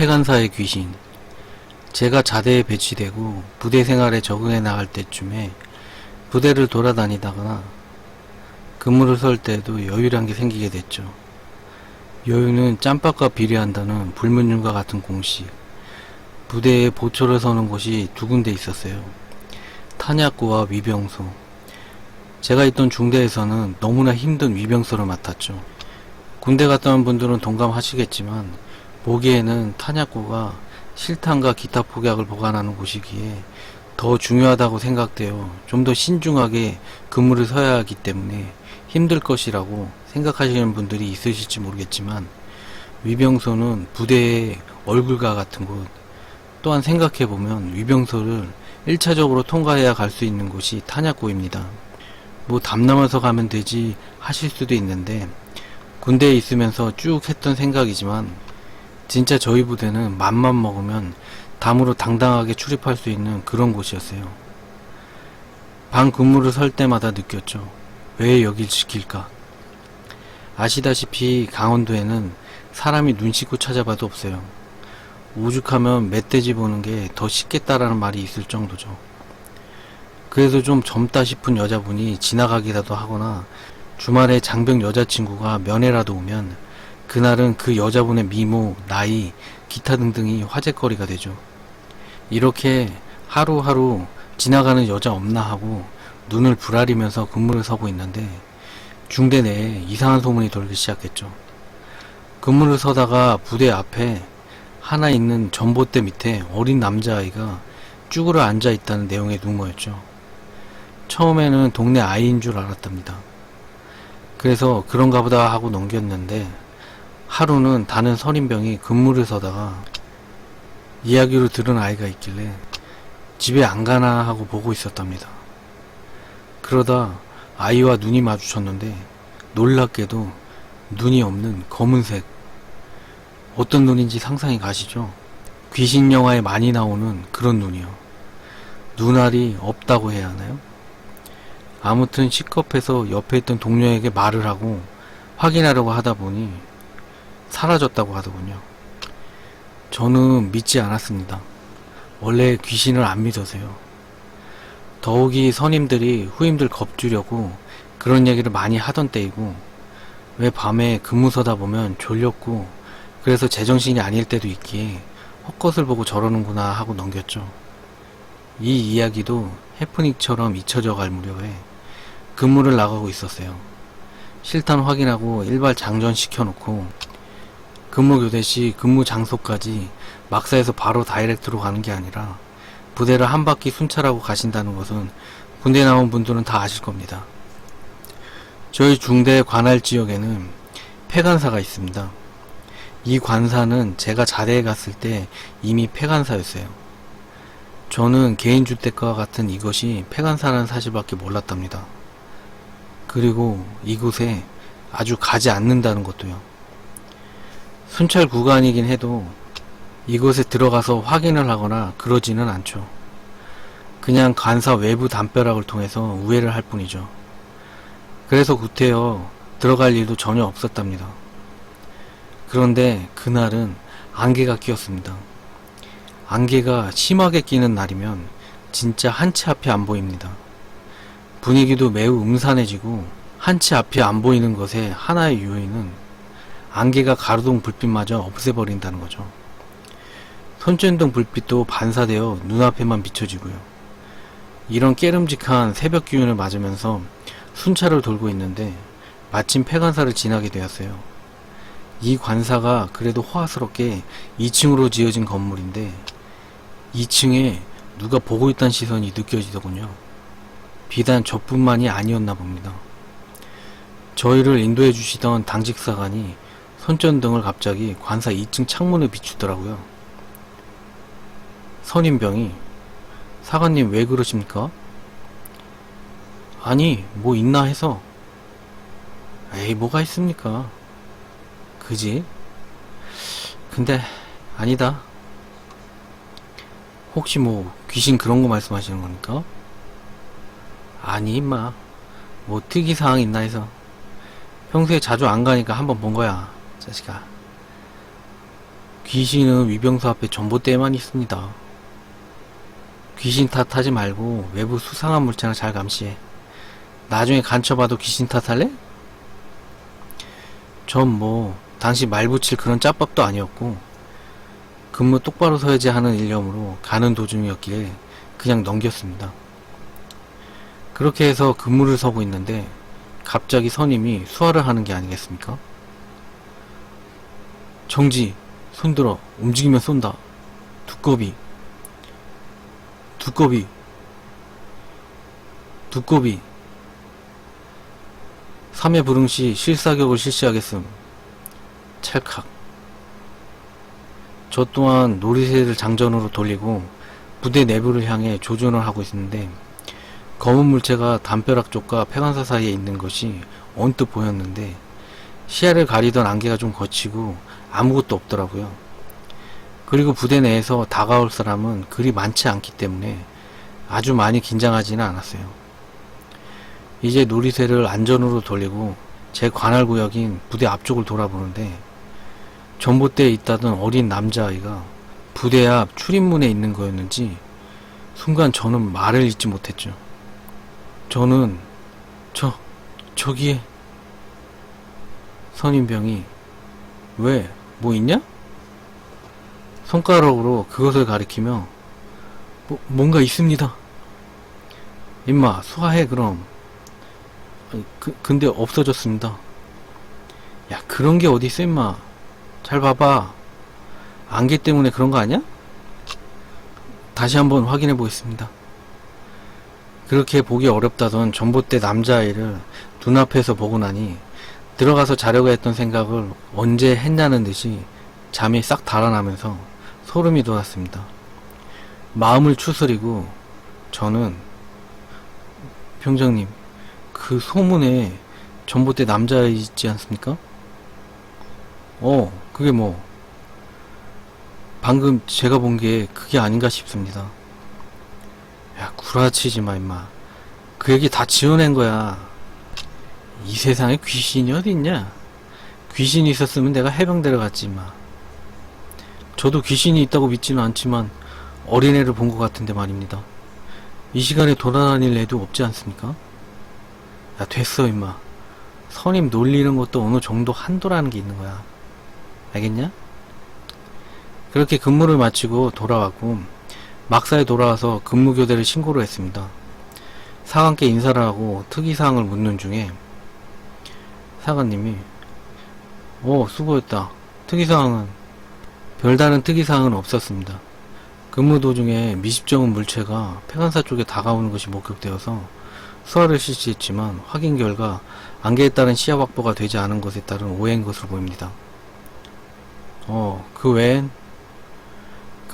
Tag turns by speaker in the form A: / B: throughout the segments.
A: 폐간사의 귀신. 제가 자대에 배치되고 부대 생활에 적응해 나갈 때쯤에 부대를 돌아다니다가 근무를 설 때에도 여유란 게 생기게 됐죠. 여유는 짬밥과 비례한다는 불문율과 같은 공식. 부대에 보초를 서는 곳이 두 군데 있었어요. 탄약고와 위병소. 제가 있던 중대에서는 너무나 힘든 위병소를 맡았죠. 군대 갔다 온 분들은 동감하시겠지만 보기에는 탄약고가 실탄과 기타 폭약을 보관하는 곳이기에 더 중요하다고 생각되어 좀 더 신중하게 근무를 서야 하기 때문에 힘들 것이라고 생각하시는 분들이 있으실지 모르겠지만, 위병소는 부대의 얼굴과 같은 곳. 또한 생각해보면 위병소를 1차적으로 통과해야 갈 수 있는 곳이 탄약고입니다. 뭐 담남아서 가면 되지 하실 수도 있는데, 군대에 있으면서 쭉 했던 생각이지만 진짜 저희 부대는 맘만 먹으면 담으로 당당하게 출입할 수 있는 그런 곳이었어요. 방 근무를 설 때마다 느꼈죠. 왜 여길 지킬까? 아시다시피 강원도에는 사람이 눈 씻고 찾아봐도 없어요. 오죽하면 멧돼지 보는 게 더 쉽겠다라는 말이 있을 정도죠. 그래서 좀 젊다 싶은 여자분이 지나가기라도 하거나 주말에 장병 여자친구가 면회라도 오면 그날은 그 여자분의 미모, 나이, 기타 등등이 화제거리가 되죠. 이렇게 하루하루 지나가는 여자 없나 하고 눈을 부라리면서 근무를 서고 있는데 중대 내에 이상한 소문이 돌기 시작했죠. 근무를 서다가 부대 앞에 하나 있는 전봇대 밑에 어린 남자아이가 쭈그러 앉아있다는 내용의 루머였죠. 처음에는 동네 아이인 줄 알았답니다. 그래서 그런가 보다 하고 넘겼는데, 하루는 다른 선임병이 근무를 서다가 이야기로 들은 아이가 있길래 집에 안 가나 하고 보고 있었답니다. 그러다 아이와 눈이 마주쳤는데 놀랍게도 눈이 없는 검은색, 어떤 눈인지 상상이 가시죠? 귀신 영화에 많이 나오는 그런 눈이요. 눈알이 없다고 해야 하나요? 아무튼 시겁해서 옆에 있던 동료에게 말을 하고 확인하려고 하다 보니 사라졌다고 하더군요. 저는 믿지 않았습니다. 원래 귀신을 안 믿어서요. 더욱이 선임들이 후임들 겁주려고 그런 얘기를 많이 하던 때이고, 왜 밤에 근무 서다 보면 졸렸고 그래서 제정신이 아닐 때도 있기에 헛것을 보고 저러는구나 하고 넘겼죠. 이 이야기도 해프닝처럼 잊혀져 갈 무렵에 근무를 나가고 있었어요. 실탄 확인하고 일발 장전시켜놓고 근무 교대 시 근무 장소까지 막사에서 바로 다이렉트로 가는 게 아니라 부대를 한 바퀴 순찰하고 가신다는 것은 군대 나온 분들은 다 아실 겁니다. 저희 중대 관할 지역에는 폐간사가 있습니다. 이 관사는 제가 자대에 갔을 때 이미 폐간사였어요. 저는 개인주택과 같은 이것이 폐간사라는 사실밖에 몰랐답니다. 그리고 이곳에 아주 가지 않는다는 것도요. 순찰 구간이긴 해도 이곳에 들어가서 확인을 하거나 그러지는 않죠. 그냥 관사 외부 담벼락을 통해서 우회를 할 뿐이죠. 그래서 구태여 들어갈 일도 전혀 없었답니다. 그런데 그날은 안개가 끼었습니다. 안개가 심하게 끼는 날이면 진짜 한 치 앞이 안 보입니다. 분위기도 매우 음산해지고 한 치 앞이 안 보이는 것의 하나의 요인은 안개가 가로등 불빛마저 없애버린다는 거죠. 손전등 불빛도 반사되어 눈앞에만 비춰지고요. 이런 깨름직한 새벽 기운을 맞으면서 순찰을 돌고 있는데 마침 폐관사를 지나게 되었어요. 이 관사가 그래도 호화스럽게 2층으로 지어진 건물인데 2층에 누가 보고 있다는 시선이 느껴지더군요. 비단 저뿐만이 아니었나 봅니다. 저희를 인도해 주시던 당직사관이 손전등을 갑자기 관사 2층 창문에 비추더라고요. 선임병이 사관님 왜 그러십니까? 아니 뭐 있나 해서. 에이 뭐가 있습니까? 그지? 근데 아니다. 혹시 뭐 귀신 그런 거 말씀하시는 겁니까? 아니 임마 뭐 특이사항 있나 해서. 평소에 자주 안 가니까 한번 본 거야 자식아. 귀신은 위병소 앞에 전봇대에만 있습니다. 귀신 탓하지 말고 외부 수상한 물체나 잘 감시해. 나중에 간첩봐도 귀신 탓할래? 전 뭐 당시 말 붙일 그런 짜밥도 아니었고 근무 똑바로 서야지 하는 일념으로 가는 도중이었기에 그냥 넘겼습니다. 그렇게 해서 근무를 서고 있는데 갑자기 선임이 수화를 하는 게 아니겠습니까? 정지! 손들어! 움직이면 쏜다! 두꺼비! 두꺼비! 두꺼비! 3회 불응 시 실사격을 실시하겠음. 찰칵. 저 또한 놀이새를 장전으로 돌리고 부대 내부를 향해 조준을 하고 있는데 검은 물체가 담벼락 쪽과 폐관사 사이에 있는 것이 언뜻 보였는데 시야를 가리던 안개가 좀 거치고 아무것도 없더라고요. 그리고 부대 내에서 다가올 사람은 그리 많지 않기 때문에 아주 많이 긴장하지는 않았어요. 이제 놀이새를 안전으로 돌리고 제 관할구역인 부대 앞쪽을 돌아보는데 전봇대에 있다던 어린 남자아이가 부대 앞 출입문에 있는 거였는지 순간 저는 말을 잇지 못했죠. 저는 저기에 선임병이 왜? 뭐 있냐? 손가락으로 그것을 가리키며 뭔가 있습니다. 임마 수화해 그럼. 근데 없어졌습니다. 야 그런 게 어디 있어 임마. 잘 봐봐. 안개 때문에 그런 거 아니야? 다시 한번 확인해 보겠습니다. 그렇게 보기 어렵다던 전봇대 남자아이를 눈앞에서 보고 나니 들어가서 자려고 했던 생각을 언제 했냐는 듯이 잠이 싹 달아나면서 소름이 돋았습니다. 마음을 추스리고 저는 병장님 그 소문에 전봇대 남자아이 있지 않습니까? 그게 뭐 방금 제가 본 게 그게 아닌가 싶습니다. 야 구라치지 마 임마. 그 얘기 다 지어낸 거야. 이 세상에 귀신이 어디 있냐? 귀신이 있었으면 내가 해병대를 갔지 임마. 저도 귀신이 있다고 믿지는 않지만 어린애를 본 것 같은데 말입니다. 이 시간에 돌아다닐 애도 없지 않습니까? 야 됐어 임마. 선임 놀리는 것도 어느 정도 한도라는 게 있는 거야. 알겠냐? 그렇게 근무를 마치고 돌아왔고 막사에 돌아와서 근무교대를 신고를 했습니다. 사관께 인사를 하고 특이사항을 묻는 중에 사관님이 수고했다. 특이사항은? 별다른 특이사항은 없었습니다. 근무 도중에 미십정은 물체가 폐관사 쪽에 다가오는 것이 목격되어서 수화를 실시했지만 확인 결과 안개에 따른 시야 확보가 되지 않은 것에 따른 오해인 것으로 보입니다. 그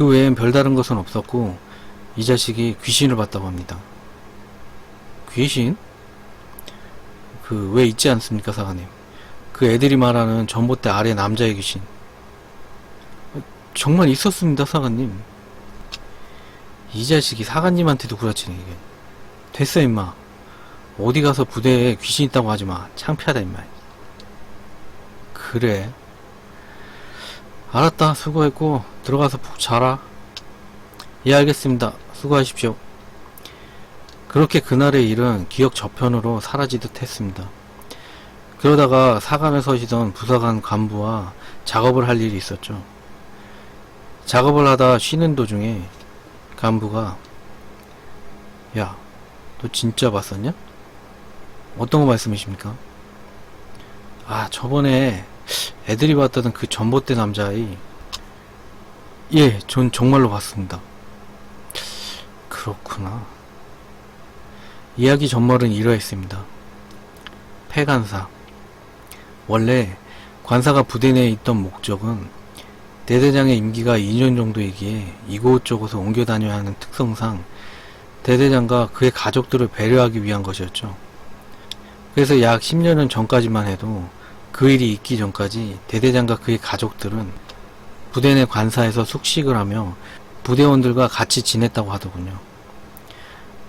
A: 외엔 별다른 것은 없었고 이 자식이 귀신을 봤다고 합니다. 귀신? 왜 있지 않습니까 사관님? 그 애들이 말하는 전봇대 아래 남자의 귀신. 정말 있었습니다 사관님. 이 자식이 사관님한테도 구라치네 이게. 됐어 임마. 어디 가서 부대에 귀신 있다고 하지마. 창피하다 임마. 그래 알았다. 수고했고 들어가서 푹 자라. 예 알겠습니다. 수고하십시오. 그렇게 그날의 일은 기억 저편으로 사라지듯 했습니다. 그러다가 사관을 서시던 부사관 간부와 작업을 할 일이 있었죠. 작업을 하다 쉬는 도중에 간부가 야, 너 진짜 봤었냐? 어떤 거 말씀이십니까? 저번에 애들이 봤다던 그 전봇대 남자아이. 예, 전 정말로 봤습니다. 그렇구나. 이야기 전말은 이러했습니다. 폐관사. 원래 관사가 부대 내에 있던 목적은 대대장의 임기가 2년 정도이기에 이곳저곳을 옮겨 다녀야 하는 특성상 대대장과 그의 가족들을 배려하기 위한 것이었죠. 그래서 약 10년 전까지만 해도 그 일이 있기 전까지 대대장과 그의 가족들은 부대 내 관사에서 숙식을 하며 부대원들과 같이 지냈다고 하더군요.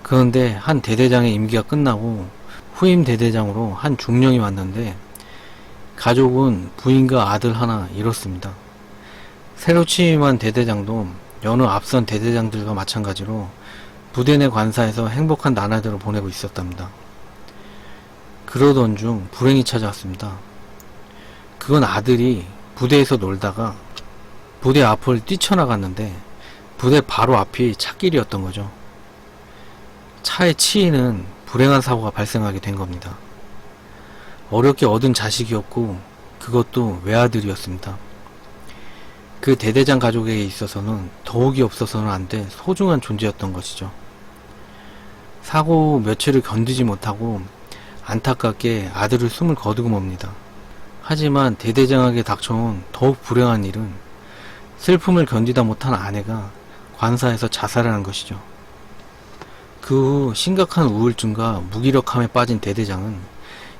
A: 그런데 한 대대장의 임기가 끝나고 후임 대대장으로 한 중령이 왔는데 가족은 부인과 아들 하나 이렇습니다. 새로 취임한 대대장도 여느 앞선 대대장들과 마찬가지로 부대 내 관사에서 행복한 나날들을 보내고 있었답니다. 그러던 중 불행이 찾아왔습니다. 그건 아들이 부대에서 놀다가 부대 앞을 뛰쳐나갔는데 부대 바로 앞이 찻길이었던 거죠. 차에 치이는 불행한 사고가 발생하게 된 겁니다. 어렵게 얻은 자식이었고 그것도 외아들이었습니다. 그 대대장 가족에게 있어서는 더욱이 없어서는 안 될 소중한 존재였던 것이죠. 사고 며칠을 견디지 못하고 안타깝게 아들을 숨을 거두고 맙니다. 하지만 대대장에게 닥쳐온 더욱 불행한 일은 슬픔을 견디다 못한 아내가 관사에서 자살을 한 것이죠. 그 후 심각한 우울증과 무기력함에 빠진 대대장은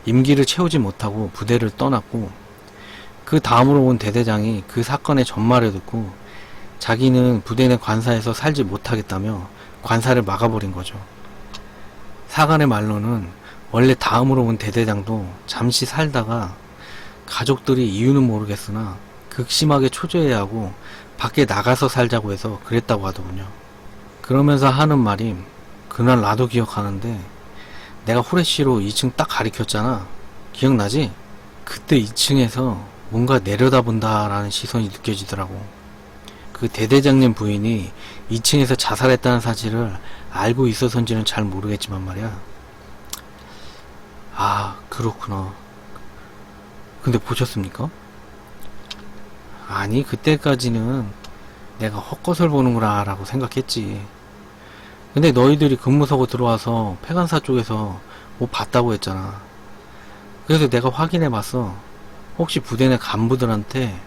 A: 임기를 채우지 못하고 부대를 떠났고, 그 다음으로 온 대대장이 그 사건의 전말을 듣고 자기는 부대 내 관사에서 살지 못하겠다며 관사를 막아버린 거죠. 사간의 말로는 원래 다음으로 온 대대장도 잠시 살다가 가족들이 이유는 모르겠으나 극심하게 초조해하고 밖에 나가서 살자고 해서 그랬다고 하더군요. 그러면서 하는 말이, 그날 나도 기억하는데 내가 후레쉬로 2층 딱 가리켰잖아. 기억나지? 그때 2층에서 뭔가 내려다본다 라는 시선이 느껴지더라고. 그 대대장님 부인이 2층에서 자살했다는 사실을 알고 있어서인지는 잘 모르겠지만 말이야. 아, 그렇구나. 근데 보셨습니까? 아니, 그때까지는 내가 헛것을 보는구나 라고 생각했지. 근데 너희들이 근무서고 들어와서 폐관사 쪽에서 뭐 봤다고 했잖아. 그래서 내가 확인해 봤어. 혹시 부대 내 간부들한테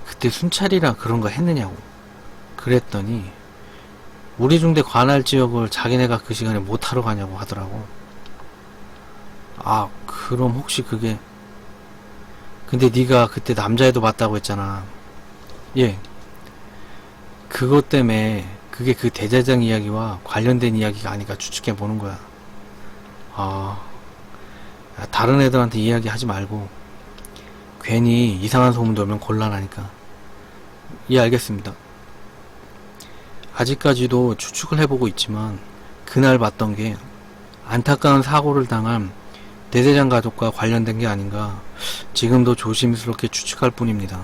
A: 그때 순찰이라 그런 거 했느냐고. 그랬더니 우리 중대 관할 지역을 자기네가 그 시간에 못 하러 가냐고 하더라고. 아, 그럼 혹시 그게, 근데 네가 그때 남자애도 봤다고 했잖아. 예. 그것 때문에 그게 그 대대장 이야기와 관련된 이야기가 아닌가 추측해 보는 거야. 아, 다른 애들한테 이야기 하지 말고 괜히 이상한 소문 돌면 곤란하니까. 예, 알겠습니다. 아직까지도 추측을 해보고 있지만 그날 봤던 게 안타까운 사고를 당한 대대장 가족과 관련된 게 아닌가 지금도 조심스럽게 추측할 뿐입니다.